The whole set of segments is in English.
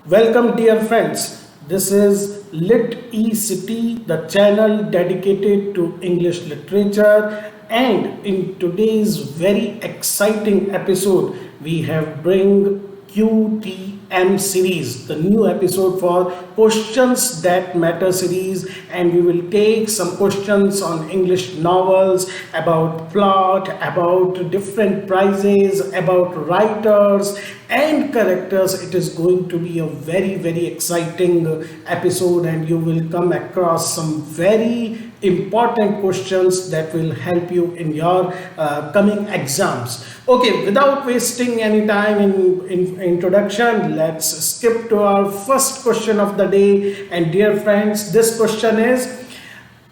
Welcome, dear friends. This is Lit eCity, the channel dedicated to English literature. And in today's very exciting episode, we have bring QTM series, the new episode for Questions That Matter series, and we will take some questions on English novels, about plot, about different prizes, about writers and characters. It is going to be a very exciting episode, and you will come across some very important questions that will help you in your coming exams. Okay, without wasting any time in introduction, let's skip to our first question of the day. And dear friends, this question is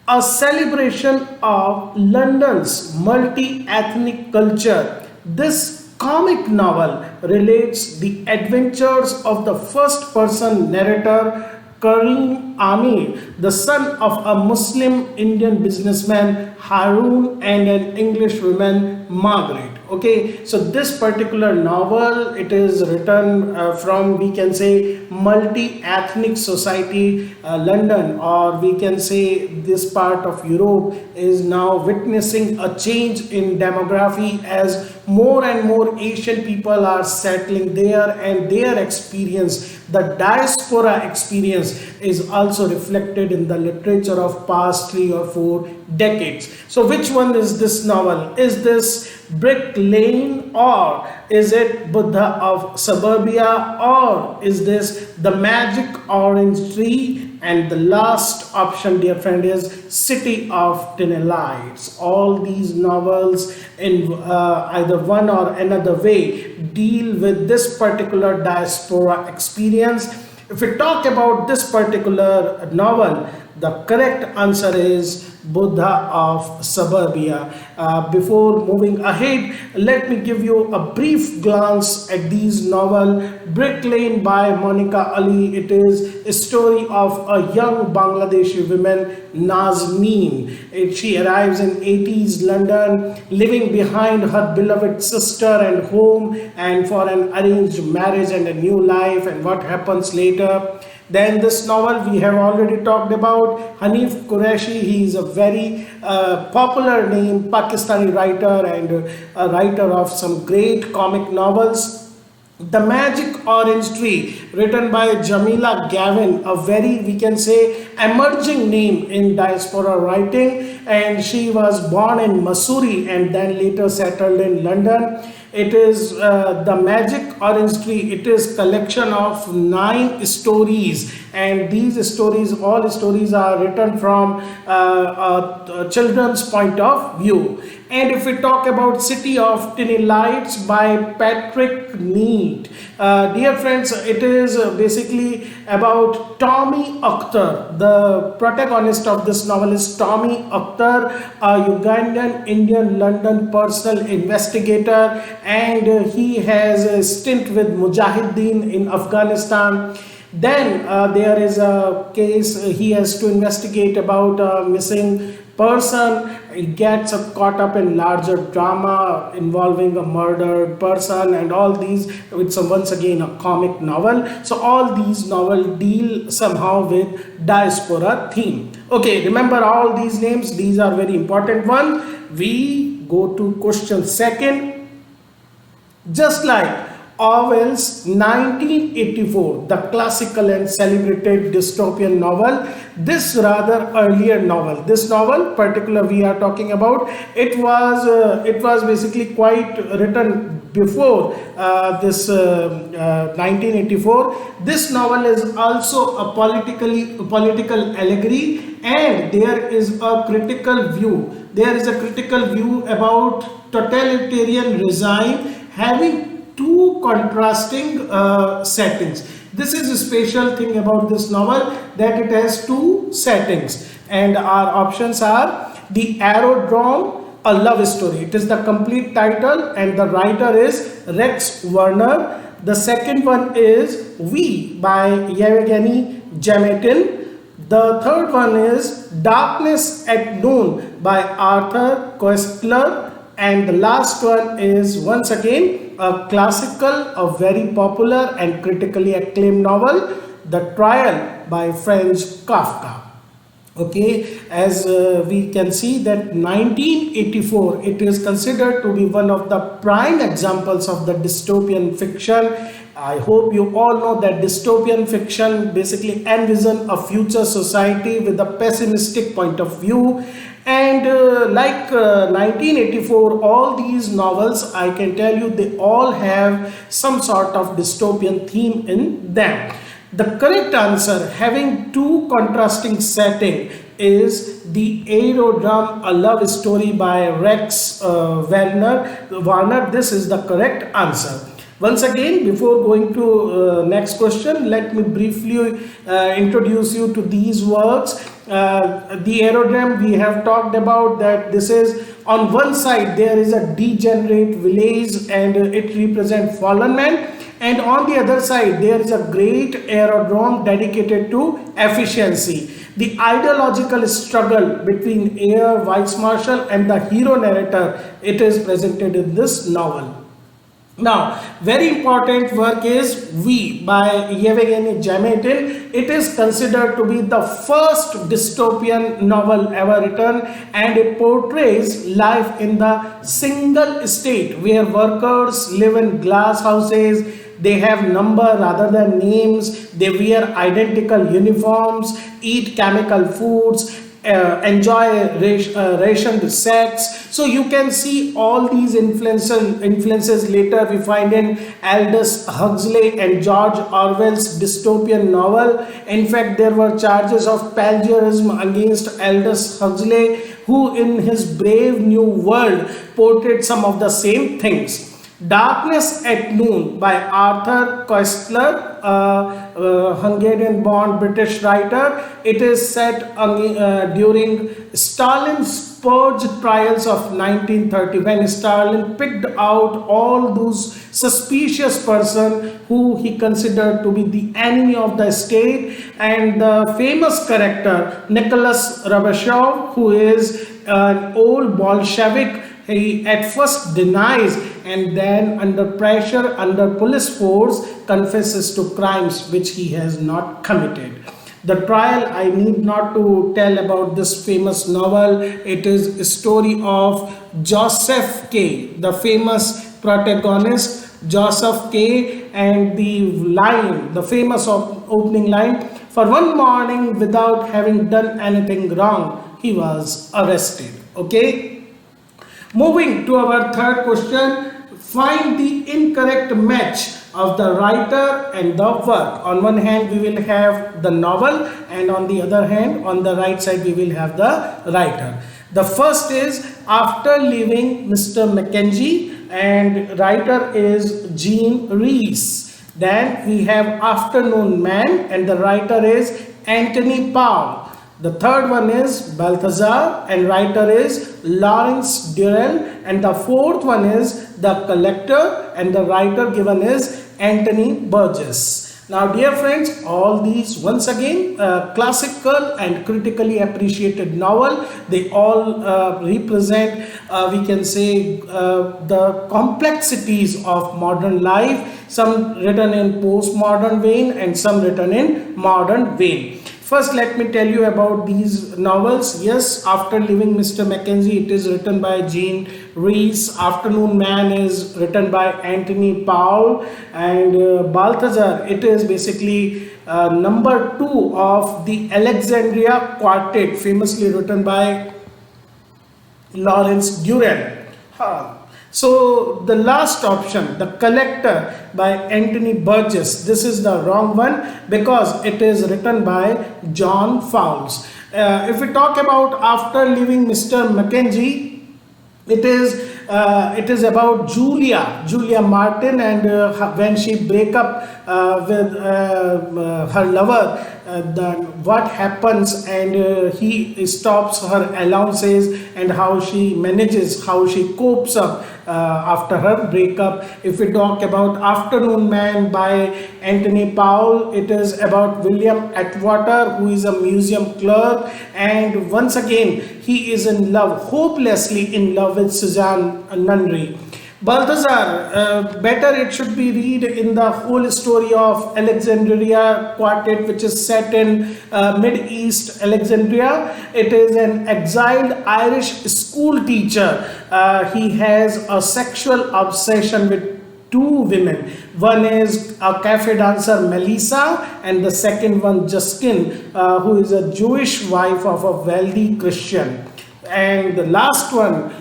a celebration of London's multi-ethnic culture. This comic novel relates the adventures of the first person narrator Karim Amir, the son of a Muslim Indian businessman Haroon and an Englishwoman Margaret. Okay, so this particular novel, it is written from, we can say, multi-ethnic society London, or we can say this part of Europe is now witnessing a change in demography as more and more Asian people are settling there, and their experience, the diaspora experience, is also reflected in the literature of past 3 or 4 decades. So which one is this novel? Is this Brick Lane, or is it Buddha of Suburbia, or is this The Magic Orange Tree? And the last option, dear friend, is City of Tiny Lights. All these novels, in either one or another way, deal with this particular diaspora experience. If we talk about this particular novel, the correct answer is Buddha of Suburbia. Before moving ahead, let me give you a brief glance at these novel. Brick Lane by Monica Ali. It is a story of a young Bangladeshi woman, Nazneen. She arrives in 80s London, leaving behind her beloved sister and home, and for an arranged marriage and a new life, and what happens later. Then this novel we have already talked about, Hanif Qureshi. He is a very popular name, Pakistani writer, and a writer of some great comic novels. The Magic Orange Tree, written by Jamila Gavin, a very, we can say, emerging name in diaspora writing, and she was born in Missouri and then later settled in London. It is The Magic Orange Tree. It is collection of 9 stories, and these stories, all stories, are written from a children's point of view. And if we talk about City of Tiny Lights by Patrick Neat, dear friends, it is basically about Tommy Akhtar. The protagonist of this novel is Tommy Akhtar, a Ugandan Indian London personal investigator, and he has a stint with Mujahideen in Afghanistan. Then there is a case he has to investigate about a missing person. He gets caught up in larger drama involving a murdered person, and all these, it's once again a comic novel. So all these novels deal somehow with diaspora theme. Okay, remember all these names, these are very important one. We go to question second. Just like Orwell's 1984, the classical and celebrated dystopian novel, this rather earlier novel, this novel particular we are talking about, it was basically quite written before this 1984. This novel is also a political allegory, and there is a critical view. There is a critical view about totalitarian regime having two contrasting settings. This is a special thing about this novel, that it has two settings, and our options are The Aerodrome, a love story. It is the complete title, and the writer is Rex Werner. The second one is We by Yevgeny Jametin. The third one is Darkness at Noon by Arthur Koestler. And the last one is once again again a classical, a very popular and critically acclaimed novel, The Trial by Franz Kafka. Okay, as we can see that 1984, it is considered to be one of the prime examples of the dystopian fiction. I hope you all know that dystopian fiction basically envision a future society with a pessimistic point of view. And 1984, all these novels, I can tell you, they all have some sort of dystopian theme in them. The correct answer, having two contrasting setting, is The Aerodrome, a love story by Rex Warner. This is the correct answer. Once again, before going to next question, let me briefly introduce you to these works. The Aerodrome, we have talked about that this is, on one side there is a degenerate village and it represents fallen man, and on the other side there is a great aerodrome dedicated to efficiency. The ideological struggle between Air Vice Marshal and the hero narrator, it is presented in this novel. Now, very important work is We by Yevgeny Jametin. It is considered to be the first dystopian novel ever written, and it portrays life in the single state where workers live in glass houses. They have number rather than names. They wear identical uniforms, eat chemical foods, enjoy rationed sex. So you can see all these influences later we find in Aldous Huxley and George Orwell's dystopian novel. In fact, there were charges of plagiarism against Aldous Huxley, who in his Brave New World portrayed some of the same things. Darkness at Noon by Arthur Koestler, Hungarian-born British writer. It is set during Stalin's purge trials of 1930, when Stalin picked out all those suspicious persons who he considered to be the enemy of the state, and the famous character Nicholas Robichev, who is an old Bolshevik. He at first denies and then under pressure, under police force, confesses to crimes which he has not committed. The Trial, I need not to tell about this famous novel. It is a story of Joseph K., the famous protagonist Joseph K., and the famous opening line, for one morning without having done anything wrong, he was arrested. Okay. Moving to our third question, find the incorrect match of the writer and the work. On one hand we will have the novel, and on the other hand, on the right side, we will have the writer. The first is After Leaving Mr. Mackenzie, and writer is Jean Rhys. Then we have Afternoon Man, and the writer is Anthony Powell. The third one is Balthazar, and writer is Lawrence Durrell, and the fourth one is The Collector, and the writer given is Anthony Burgess. Now dear friends, all these once again classical and critically appreciated novel. They all represent we can say the complexities of modern life, some written in postmodern vein and some written in modern vein. First, let me tell you about these novels. Yes, After Leaving Mr. Mackenzie, it is written by Jean Rhys. Afternoon Man is written by Anthony Powell. And Balthazar, it is basically number 2 of the Alexandria Quartet, famously written by Lawrence Durrell. So the last option, The Collector by Anthony Burgess, this is the wrong one because it is written by John Fowles. If we talk about After Leaving Mr. Mackenzie, it is about Julia Martin, and when she break up with her lover, what happens, and he stops her allowances, and how she manages, how she copes up after her breakup. If we talk about Afternoon Man by Anthony Powell, it is about William Atwater, who is a museum clerk, and once again he is in love, hopelessly in love with Suzanne Nunnery. Balthazar, better it should be read in the whole story of Alexandria quartet, which is set in Mid-East Alexandria. It is an exiled Irish school teacher. He has a sexual obsession with two women. One is a cafe dancer Melissa, and the second one Justin, who is a Jewish wife of a wealthy Christian. And the last one,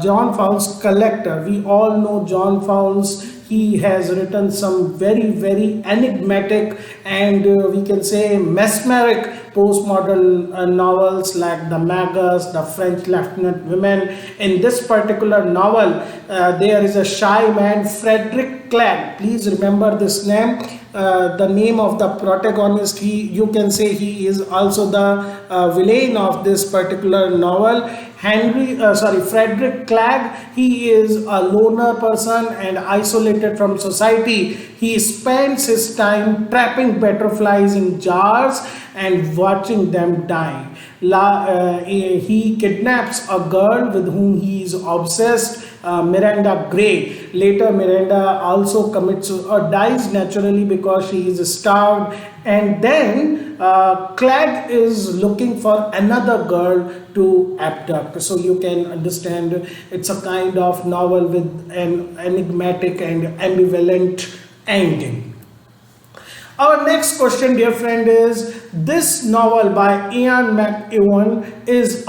John Fowles, collector. We all know John Fowles. He has written some very enigmatic and we can say mesmeric postmodern novels like The Magus, The French Lieutenant Women. In this particular novel, there is a shy man, Frederick Clegg. Please remember this name. The name of the protagonist, you can say he is also the villain of this particular novel. Frederick Clegg, he is a loner person and isolated from society. He spends his time trapping butterflies in jars and watching them die. He kidnaps a girl with whom he is obsessed, Miranda Gray. Later, Miranda also commits or dies naturally because she is starved. And then Clegg is looking for another girl to abduct. So you can understand it's a kind of novel with an enigmatic and ambivalent ending. Our next question, dear friend, is this novel by Ian McEwan is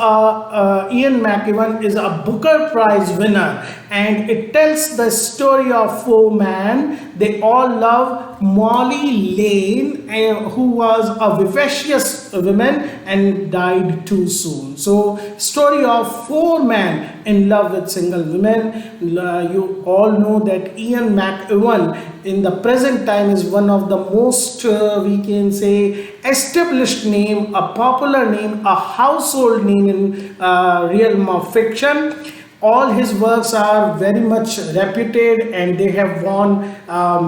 a Booker Prize winner, and it tells the story of four men. They all love Molly Lane, who was a vivacious woman and died too soon. So, story of four men in love with single women. You all know that Ian McEwan in the present time is one of the most we can say established name, a popular name, a household name in realm of fiction. All his works are very much reputed and they have won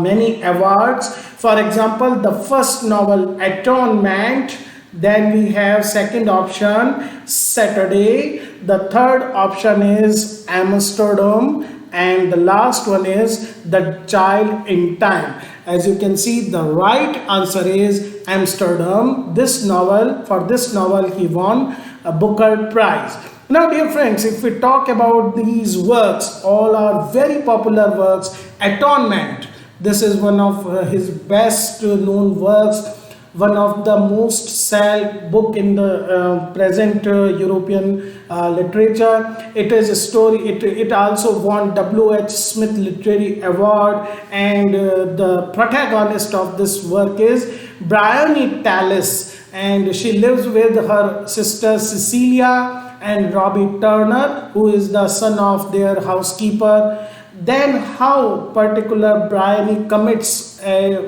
many awards. For example, the first novel, Atonement. Then we have second option, Saturday. The third option is Amsterdam. And the last one is The Child in Time. As you can see, the right answer is Amsterdam. For this novel, he won a Booker Prize. Now, dear friends, if we talk about these works, all are very popular works. Atonement, this is one of his best known works, one of the most sold book in the present European literature. It is a story. It also won W.H. Smith Literary Award, and the protagonist of this work is Bryony Tallis, and she lives with her sister Cecilia and Robbie Turner, who is the son of their housekeeper. Then how particular Bryony commits,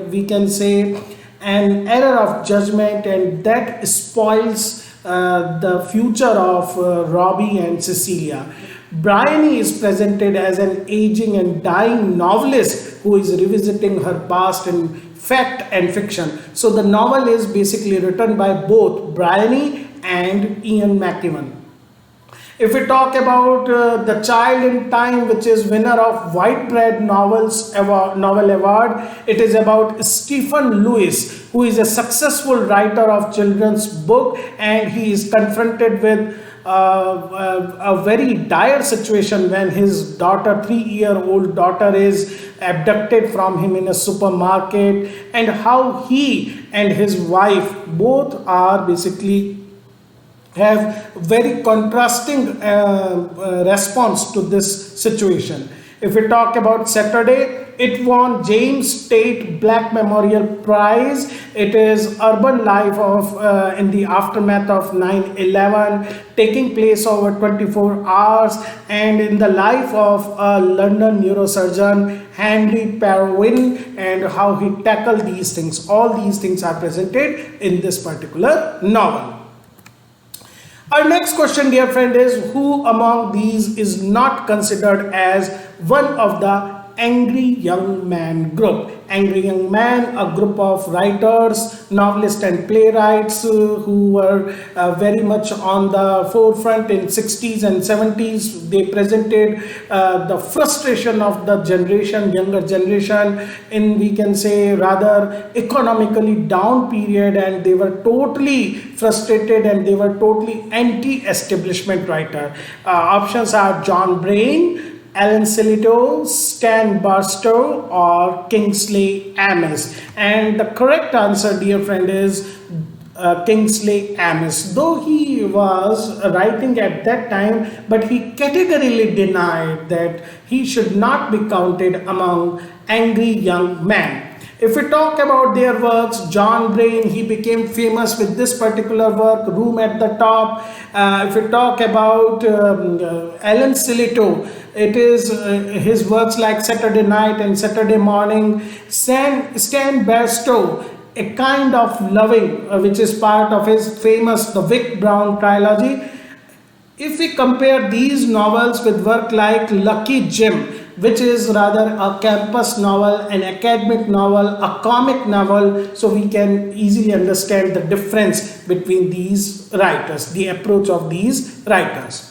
we can say, an error of judgment, and that spoils the future of Robbie and Cecilia. Bryony is presented as an aging and dying novelist who is revisiting her past in fact and fiction. So the novel is basically written by both Bryony and Ian McEwan. If we talk about The Child in Time, which is winner of Whitebread Novel Award, it is about Stephen Lewis, who is a successful writer of children's book, and he is confronted with a very dire situation when his daughter, 3-year-old daughter, is abducted from him in a supermarket, and how he and his wife both are basically have very contrasting response to this situation. If we talk about Saturday, it won James Tate Black Memorial Prize. It is urban life of in the aftermath of 9/11, taking place over 24 hours, and in the life of a London neurosurgeon, Henry Parwin, and how he tackled these things. All these things are presented in this particular novel. Our next question, dear friend, is who among these is not considered as one of the Angry Young Man group. Angry Young Man, a group of writers, novelists and playwrights who were very much on the forefront in 60s and 70s. They presented the frustration of the generation, younger generation, in, we can say, rather economically down period, and they were totally frustrated and they were totally anti-establishment writer. Options are John Brain, Alan Sillitoe, Stan Barstow, or Kingsley Amis. And the correct answer, dear friend, is Kingsley Amis. Though he was writing at that time, but he categorically denied that he should not be counted among angry young men. If we talk about their works, John Brain, he became famous with this particular work, Room at the Top. If we talk about Alan Sillitoe, it is his works like Saturday Night and Saturday Morning. Stan Barstow, A Kind of Loving, which is part of his famous The Vic Brown trilogy. If we compare these novels with work like Lucky Jim, which is rather a campus novel, an academic novel, a comic novel, so we can easily understand the difference between these writers, the approach of these writers.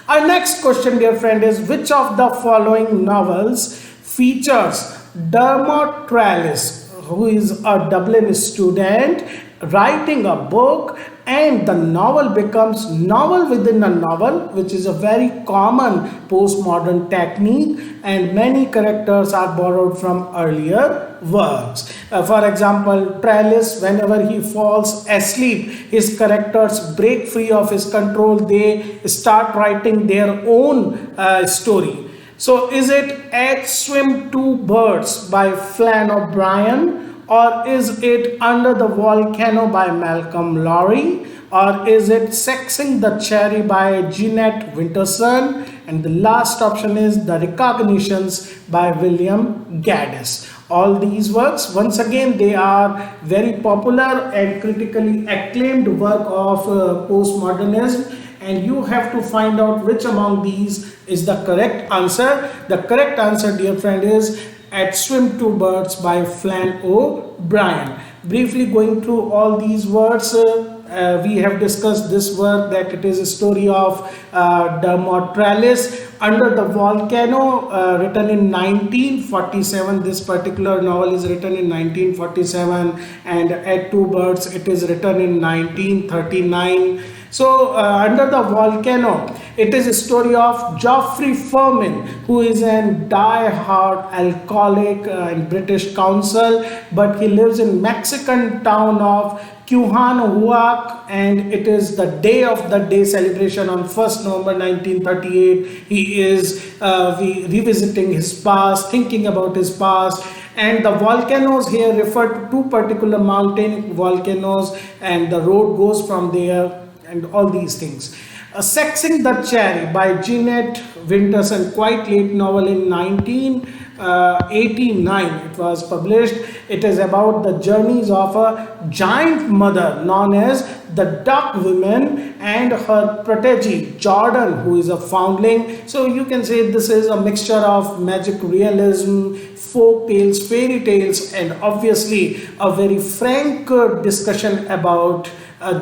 Our next question, dear friend, is which of the following novels features Dermot Trellis, who is a Dublin student, writing a book, and the novel becomes novel within a novel, which is a very common postmodern technique, and many characters are borrowed from earlier works. For example, Trellis, whenever he falls asleep, his characters break free of his control. They start writing their own story. So is it At Swim Two Birds by Flann O'Brien, or is it Under the Volcano by Malcolm Lowry, or is it Sexing the Cherry by Jeanette Winterson? And the last option is The Recognitions by William Gaddis. All these works, once again, they are very popular and critically acclaimed work of postmodernism, and you have to find out which among these is the correct answer. The correct answer, dear friend, is At Swim Two Birds by Flann O'Brien. Briefly going through all these words, we have discussed this work, that it is a story of Dermot Trellis. Under the Volcano, written in 1947. This particular novel is written in 1947, and At Two Birds, it is written in 1939. So, Under the Volcano, it is a story of Geoffrey Furman, who is a die-hard alcoholic in British Council, but he lives in Mexican town of Cuauhnahuac, and it is the Day of the Day celebration on 1st November 1938. He is revisiting his past, thinking about his past. And the volcanoes here refer to two particular mountain volcanoes, and the road goes from there, and all these things. Sexing the Cherry by Jeanette Winterson, quite late novel in 1989 it was published. It is about the journeys of a giant mother known as the Duck Woman and her protege Jordan, who is a foundling. So you can say this is a mixture of magic realism, folk tales, fairy tales, and obviously a very frank discussion about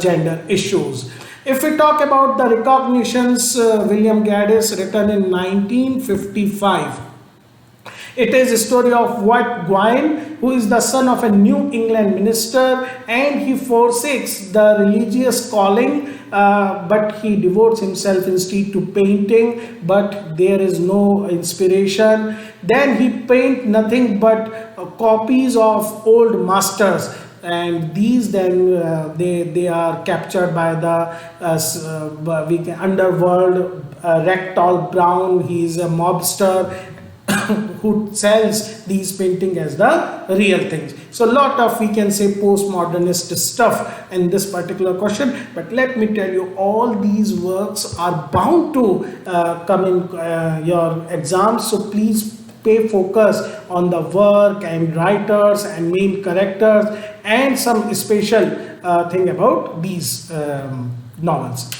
gender issues. If we talk about The Recognitions, William Gaddis, written in 1955. It is a story of Wat Gwyn, who is the son of a New England minister, and he forsakes the religious calling, but he devotes himself instead to painting, but there is no inspiration. Then he paints nothing but copies of old masters, and these then they are captured by the underworld. Rectal Brown, he is a mobster who sells these paintings as the real things. So a lot of, we can say, postmodernist stuff in this particular question, but let me tell you, all these works are bound to come in your exams, so please pay focus on the work and writers and main characters and some special thing about these novels.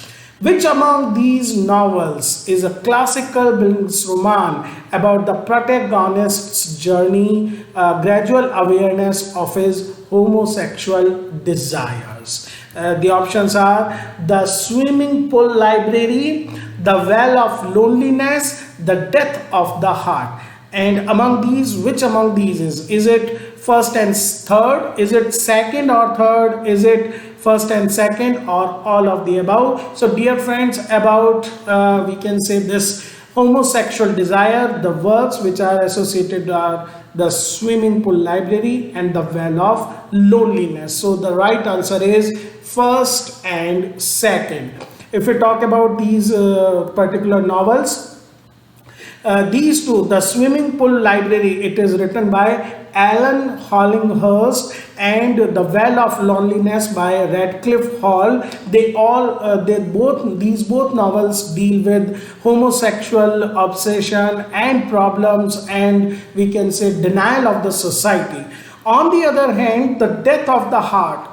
Which among these novels is a classical bildungsroman about the protagonist's journey, gradual awareness of his homosexual desires? The options are The Swimming Pool Library, The Well of Loneliness, The Death of the Heart. And among these, which among these is it first and third? Is it second or third? Is it first and second, or all of the above? So dear friends, about we can say this homosexual desire, the works which are associated are The Swimming Pool Library and The Well of Loneliness. So the right answer is first and second. If we talk about these particular novels, these two, The Swimming Pool Library, it is written by Alan Hollinghurst, and The Well of Loneliness by Radcliffe Hall. These both novels deal with homosexual obsession and problems, and we can say denial of the society. On the other hand, The Death of the Heart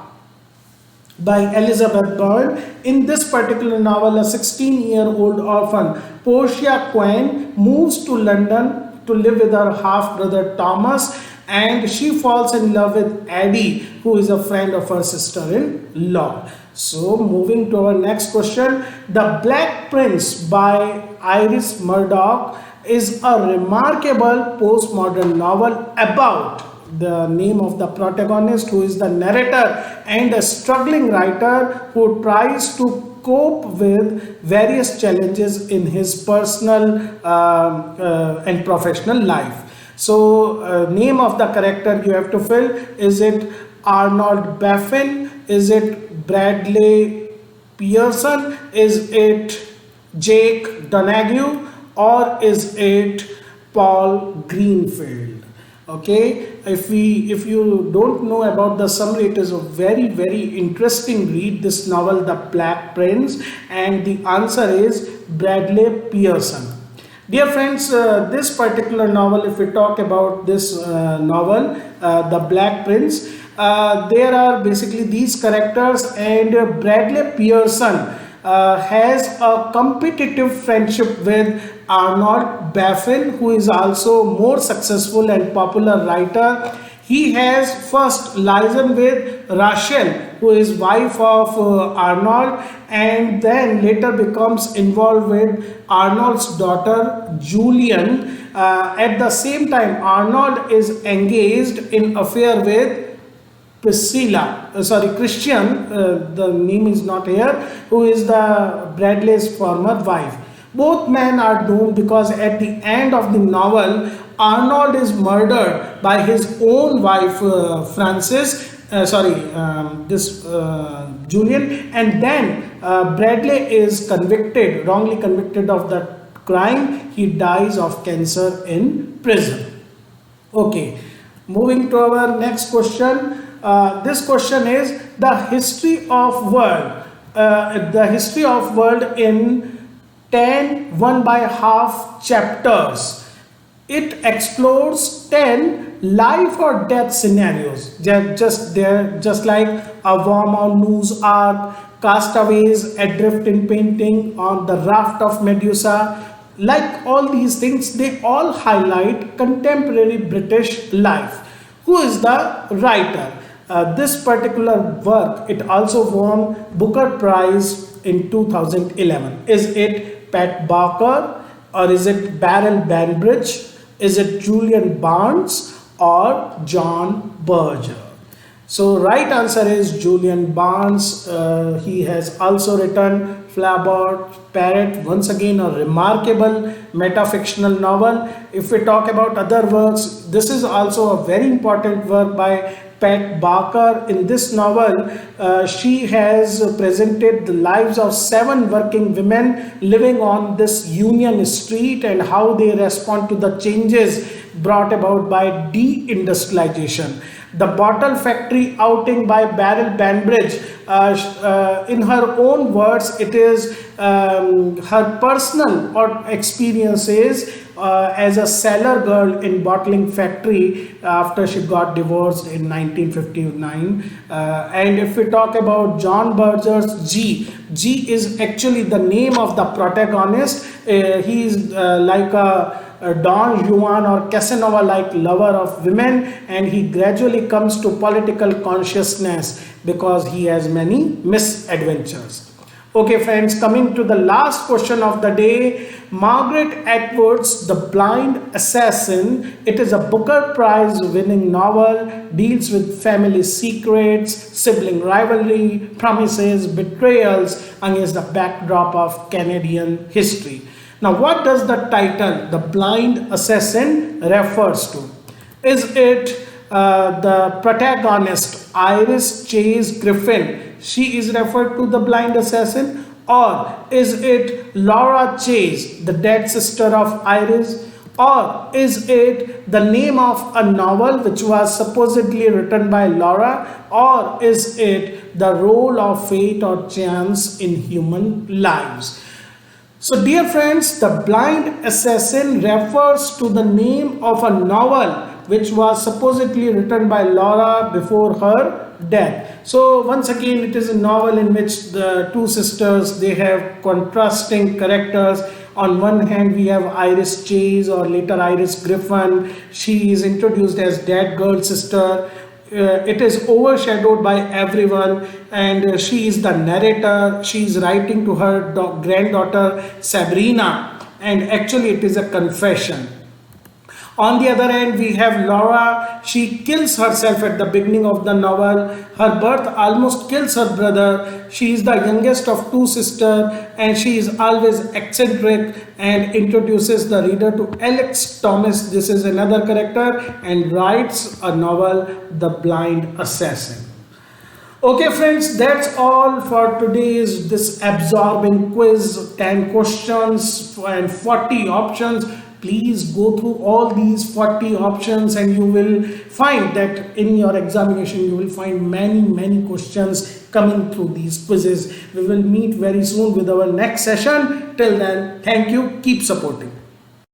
by Elizabeth Byrne. In this particular novel, a 16-year-old orphan, Portia Quinn, moves to London to live with her half-brother Thomas, and she falls in love with Addie, who is a friend of her sister-in-law. So moving to our next question, The Black Prince by Iris Murdoch is a remarkable postmodern novel about the name of the protagonist, who is the narrator and a struggling writer who tries to cope with various challenges in his personal and professional life. So name of the character you have to fill. Is it Arnold Baffin? Is it Bradley Pearson? Is it Jake Donahue? Or is it Paul Greenfield? Okay, if you don't know about the summary, it is a very interesting read, this novel, The Black Prince, and the answer is Bradley Pearson. Dear friends, this particular novel, if we talk about this novel, The Black Prince, there are basically these characters, and Bradley Pearson has a competitive friendship with Arnold Baffin, who is also more successful and popular writer. He has first liaison with Rachel, who is wife of Arnold, and then later becomes involved with Arnold's daughter Julian. At the same time, Arnold is engaged in affair with Christian, the name is not here, who is the Bradley's former wife. Both men are doomed because at the end of the novel, Arnold is murdered by his own wife, Julian, and then Bradley is wrongly convicted of that crime. He dies of cancer in prison. Okay, moving to our next question. This question is the history of world. The history of world in 10 1/2 chapters. It explores 10 life or death scenarios. Just like A Worm on Noah's Ark, Castaways, Adrift in Painting, on the Raft of Medusa. Like all these things, they all highlight contemporary British life. Who is the writer? This particular work, it also won Booker Prize in 2011. Is it Pat Barker, or is it Beryl Banbridge? Is it Julian Barnes or John Berger? So right answer is Julian Barnes. He has also written Flaubert Parrot, once again a remarkable metafictional novel. If we talk about other works, this is also a very important work by Pat Barker. In this novel, she has presented the lives of 7 working women living on this Union Street and how they respond to the changes brought about by deindustrialization. The Bottle Factory outing by Beryl Banbridge. In her own words, it is her personal or experiences as a cellar girl in bottling factory after she got divorced in 1959. And if we talk about John Berger's G is actually the name of the protagonist. He is like a Don Juan or Casanova like lover of women, and he gradually comes to political consciousness because he has many misadventures. Okay friends, coming to the last question of the day. Margaret Atwood's The Blind Assassin. It is a Booker Prize winning novel, deals with family secrets, sibling rivalry, promises, betrayals against the backdrop of Canadian history. Now what does the title The Blind Assassin refers to? Is it the protagonist Iris Chase Griffin? She is referred to the blind assassin, or is it Laura Chase, the dead sister of Iris, or is it the name of a novel which was supposedly written by Laura, or is it the role of fate or chance in human lives? So dear friends, The Blind Assassin refers to the name of a novel which was supposedly written by Laura before her death. So once again, it is a novel in which the two sisters, they have contrasting characters. On one hand, we have Iris Chase, or later Iris Griffin. She is introduced as dead girl sister. It is overshadowed by everyone, and she is the narrator. She is writing to her granddaughter Sabrina, and actually it is a confession. On the other hand, we have Laura. She kills herself at the beginning of the novel. Her birth almost kills her brother. She is the youngest of two sisters, and she is always eccentric, and introduces the reader to Alex Thomas. This is another character, and writes a novel, The Blind Assassin. Okay friends, that's all for today's this absorbing quiz. 10 questions and 40 options. Please go through all these 40 options, and you will find that in your examination you will find many questions coming through these quizzes. We will meet very soon with our next session. Till then, thank you. Keep supporting.